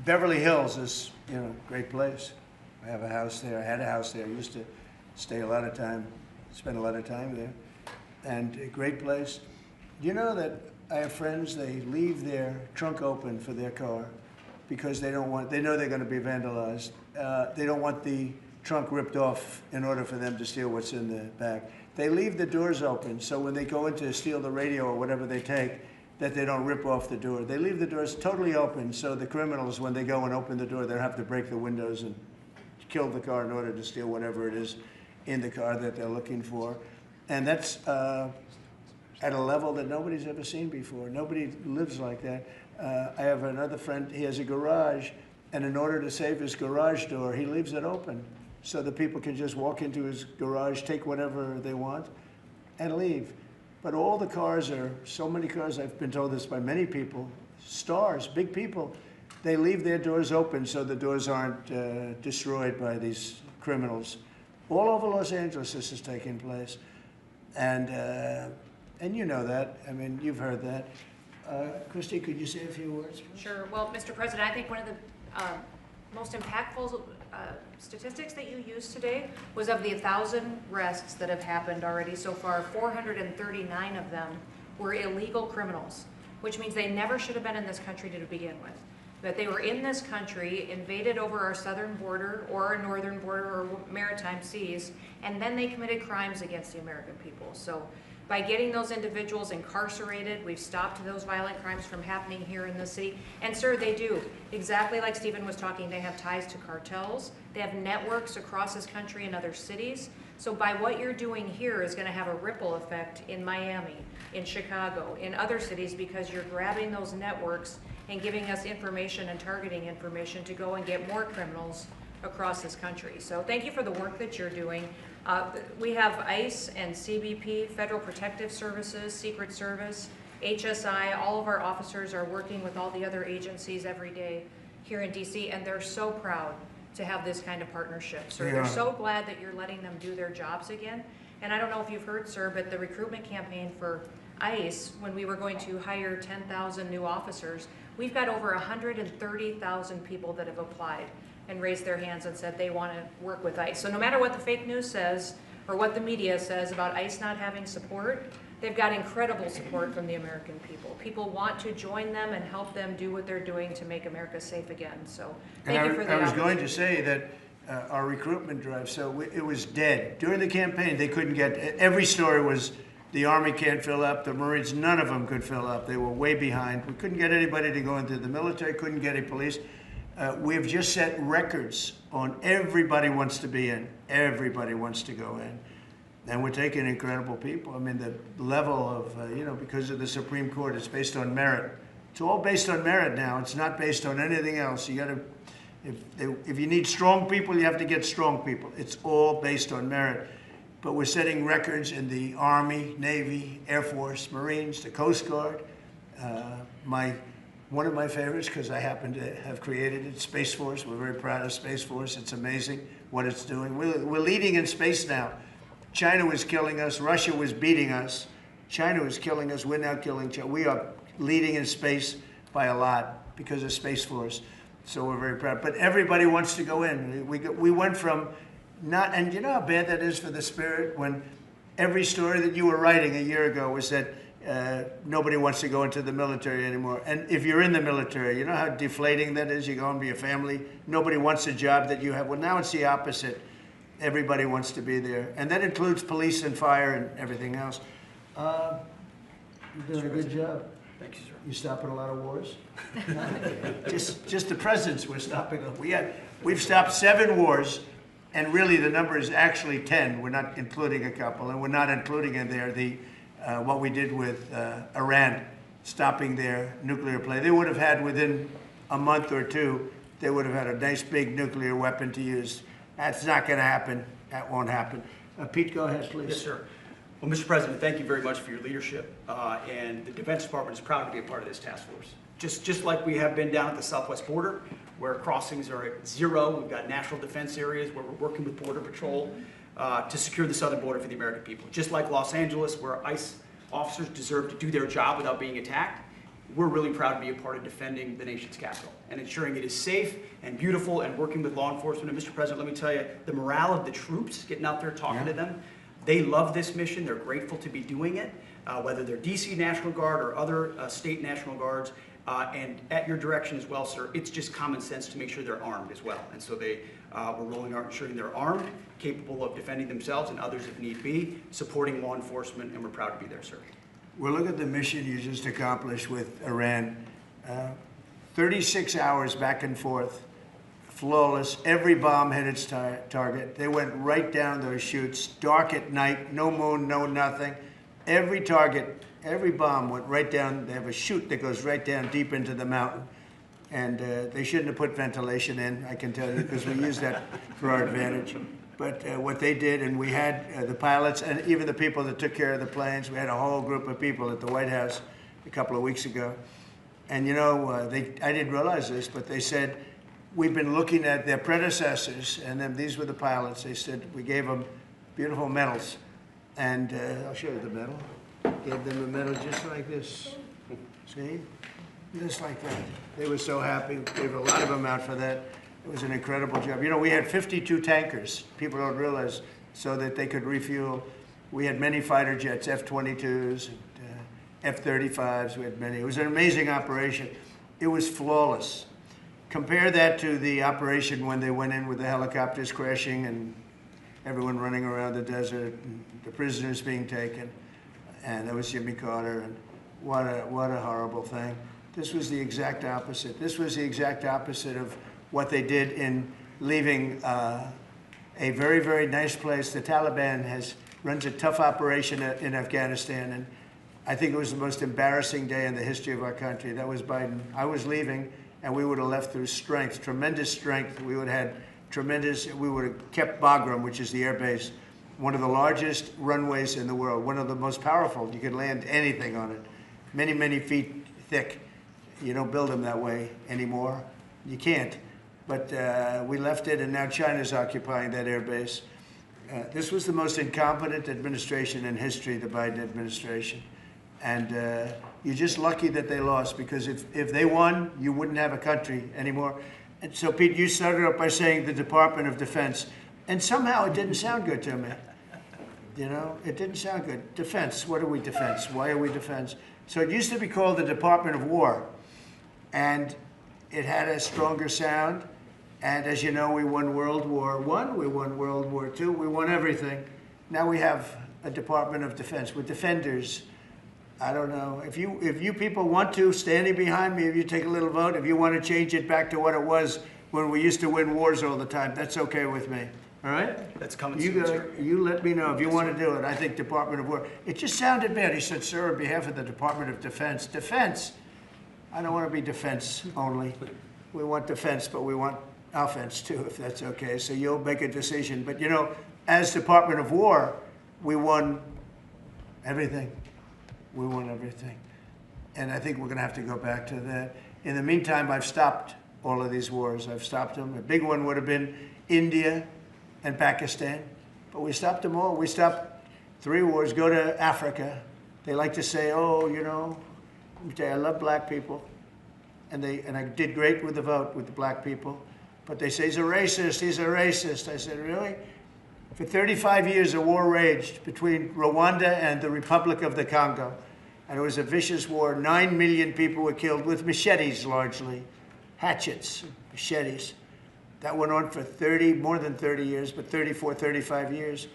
Beverly Hills is, you know, a great place. I have a house there. I had a house there. I used to stay a lot of time, spend a lot of time there. And a great place. You know that I have friends, they leave their trunk open for their car because they don't want, they know they're going to be vandalized. They don't want the trunk ripped off in order for them to steal what's in the back. They leave the doors open so when they go in to steal the radio or whatever they take, that they don't rip off the door. They leave the doors totally open so the criminals, when they go and open the door, they don't have to break the windows and kill the car in order to steal whatever it is in the car that they're looking for. And that's at a level that nobody's ever seen before. Nobody lives like that. I have another friend, he has a garage, and in order to save his garage door, he leaves it open so that people can just walk into his garage, take whatever they want, and leave. But all the cars are, so many cars, I've been told this by many people, stars, big people, they leave their doors open so the doors aren't destroyed by these criminals. All over Los Angeles this is taking place. And you know that. I mean, you've heard that. Christy, could you say a few words? Sure. Well, Mr. President, I think one of the most impactful statistics that you used today was of the 1,000 arrests that have happened already so far, 439 of them were illegal criminals, which means they never should have been in this country to begin with. That they were in this country, invaded over our southern border or our northern border or maritime seas, and then they committed crimes against the American people. So by getting those individuals incarcerated, we've stopped those violent crimes from happening here in the city. And sir, they do. Exactly like Stephen was talking, they have ties to cartels. They have networks across this country and other cities. So by what you're doing here is going to have a ripple effect in Miami, in Chicago, in other cities, because you're grabbing those networks and giving us information and targeting information to go and get more criminals across this country. So thank you for the work that you're doing. We have ICE and CBP, Federal Protective Services, Secret Service, HSI, all of our officers are working with all the other agencies every day here in DC, and they're so proud to have this kind of partnership. So they're so glad that you're letting them do their jobs again. And I don't know if you've heard, sir, but the recruitment campaign for ICE, when we were going to hire 10,000 new officers, we've got over 130,000 people that have applied and raised their hands and said they want to work with ICE. So no matter what the fake news says or what the media says about ICE not having support, they've got incredible support from the American people. People want to join them and help them do what they're doing to make America safe again. So thank you for the I was going to say that our recruitment drive, so it was dead. During the campaign, they couldn't get, every story was the Army can't fill up, the Marines, none of them could fill up. They were way behind. We couldn't get anybody to go into the military, couldn't get any police. We've just set records on everybody wants to be in, everybody wants to go in. And we're taking incredible people. I mean, the level of, you know, because of the Supreme Court, it's based on merit. It's all based on merit now. It's not based on anything else. You got to, if you need strong people, you have to get strong people. It's all based on merit. But we're setting records in the Army, Navy, Air Force, Marines, the Coast Guard. One of my favorites, because I happen to have created it, Space Force. We're very proud of Space Force. It's amazing what it's doing. We're leading in space now. China was killing us. Russia was beating us. China was killing us. We're now killing China. We are leading in space by a lot because of Space Force. So we're very proud. But everybody wants to go in. We went from not, and you know how bad that is for the spirit when every story that you were writing a year ago was that nobody wants to go into the military anymore. And if you're in the military, you know how deflating that is? You go and be a family. Nobody wants a job that you have. Well, now it's the opposite. Everybody wants to be there. And that includes police and fire and everything else. You're doing a good job. Thank you, sir. You're stopping a lot of wars. just the presidents we're stopping. We've stopped 7 wars, and really the number is actually 10. We're not including a couple, and we're not including in there what we did with Iran, stopping their nuclear play. They would have had within a month or two, they would have had a nice big nuclear weapon to use. That's not going to happen. That won't happen. Pete, go ahead, please. Yes, sir. Well, Mr. President, thank you very much for your leadership, and the Defense Department is proud to be a part of this task force. Just like we have been down at the southwest border, where crossings are at 0, we've got national defense areas where we're working with Border Patrol to secure the southern border for the American people. Just like Los Angeles, where ICE officers deserve to do their job without being attacked, we're really proud to be a part of defending the nation's capital and ensuring it is safe and beautiful and working with law enforcement. And Mr. President, let me tell you, the morale of the troops, getting out there talking to them, they love this mission. They're grateful to be doing it, whether they're DC National Guard or other state National Guards. And at your direction as well, sir, it's just common sense to make sure they're armed as well. And so we're rolling out ensuring they're armed, capable of defending themselves and others if need be, supporting law enforcement, and we're proud to be there, sir. Well, look at the mission you just accomplished with Iran. 36 hours back and forth, flawless. Every bomb hit its target. They went right down those chutes, dark at night, no moon, no nothing. Every target, every bomb went right down. They have a chute that goes right down deep into the mountain. And they shouldn't have put ventilation in, I can tell you, because we use that for our advantage. But what they did, and we had the pilots and even the people that took care of the planes, we had a whole group of people at the White House a couple of weeks ago. And you know, I didn't realize this, but they said, we've been looking at their predecessors, and then these were the pilots. They said, we gave them beautiful medals. And I'll show you the medal. Gave them a medal just like this. See? Just like that. They were so happy. Gave a lot of them out for that. It was an incredible job. You know, we had 52 tankers. People don't realize, so that they could refuel. We had many fighter jets, F-22s, and F-35s. We had many. It was an amazing operation. It was flawless. Compare that to the operation when they went in with the helicopters crashing and everyone running around the desert, and the prisoners being taken. And that was Jimmy Carter. And what a horrible thing. This was the exact opposite. This was the exact opposite of what they did in leaving a very, very nice place. The Taliban runs a tough operation in Afghanistan, and I think it was the most embarrassing day in the history of our country. That was Biden. I was leaving, and we would have left through strength, tremendous strength. We would have had we would have kept Bagram, which is the air base, one of the largest runways in the world, one of the most powerful. You could land anything on it, many, many feet thick. You don't build them that way anymore. You can't. But we left it, and now China's occupying that air base. This was the most incompetent administration in history, the Biden administration. And you're just lucky that they lost, because if they won, you wouldn't have a country anymore. And so, Pete, you started up by saying the Department of Defense. And somehow it didn't sound good to me. You know, it didn't sound good. Defense, what are we defense? Why are we defense? So it used to be called the Department of War. And it had a stronger sound. And as you know, we won World War I, we won World War II, we won everything. Now we have a Department of Defense. We're defenders. I don't know. If you people want to, standing behind me, if you take a little vote, if you want to change it back to what it was when we used to win wars all the time, that's okay with me. All right? That's coming soon, sir. You let me know if you want to do it. I think Department of War. It just sounded bad. He said, sir, on behalf of the Department of Defense. Defense. I don't want to be defense only. We want defense, but we want offense too, if that's okay. So you'll make a decision. But you know, as Department of War, we won everything. We won everything. And I think we're going to have to go back to that. In the meantime, I've stopped all of these wars. I've stopped them. A big one would have been India and Pakistan. But we stopped them all. We stopped 3 wars. Go to Africa. They like to say, oh, you know, I love black people. And I did great with the vote with the black people. But they say, he's a racist, he's a racist. I said, really? For 35 years, a war raged between Rwanda and the Republic of the Congo. And it was a vicious war. 9 million people were killed with machetes, largely. Hatchets, machetes. That went on for more than 30 years, but 34, 35 years.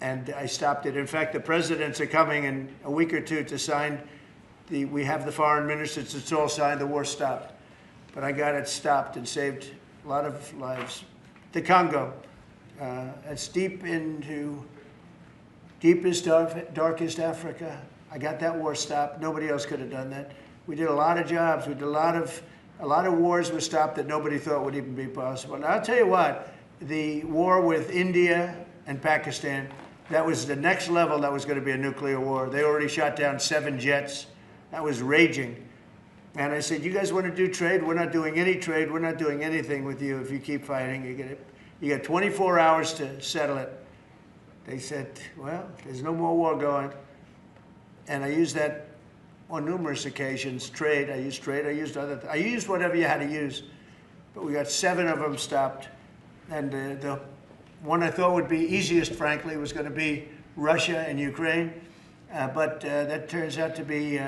And I stopped it. In fact, the presidents are coming in a week or two to sign we have the foreign ministers, it's all signed, the war stopped. But I got it stopped and saved a lot of lives. The Congo. It's deepest, darkest Africa. I got that war stopped. Nobody else could have done that. We did a lot of jobs. We did a lot of wars were stopped that nobody thought would even be possible. And I'll tell you what, the war with India and Pakistan, that was the next level. That was going to be a nuclear war. They already shot down 7 jets. That was raging. And I said, you guys want to do trade? We're not doing any trade. We're not doing anything with you if you keep fighting. You got 24 hours to settle it. They said, well, there's no more war going. And I used that on numerous occasions, trade. I used trade, I used whatever you had to use. But we got 7 of them stopped. And the one I thought would be easiest, frankly, was going to be Russia and Ukraine. But that turns out to be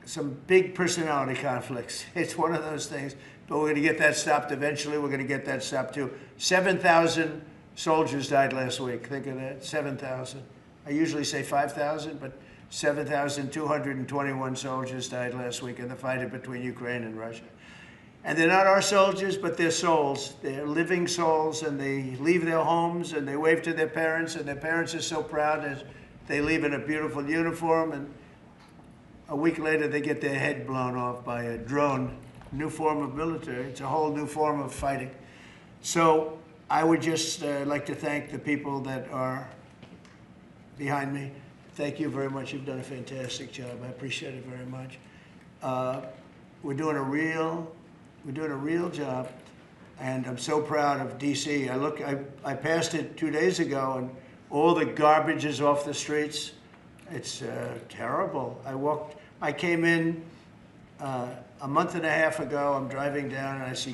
some big personality conflicts. It's one of those things. But we're going to get that stopped eventually. We're going to get that stopped too. 7,000 soldiers died last week. Think of that, 7,000. I usually say 5,000, but 7,221 soldiers died last week in the fight between Ukraine and Russia. And they're not our soldiers, but they're souls. They're living souls, and they leave their homes, and they wave to their parents, and their parents are so proud as they leave in a beautiful uniform, and a week later they get their head blown off by a drone. New form of military. It's a whole new form of fighting. So I would just like to thank the people that are behind me. Thank you very much. You've done a fantastic job. I appreciate it very much. We're doing a real job, and I'm so proud of DC. I passed it 2 days ago, and all the garbage is off the streets. It's terrible. I came in a month and a half ago. I'm driving down, and I see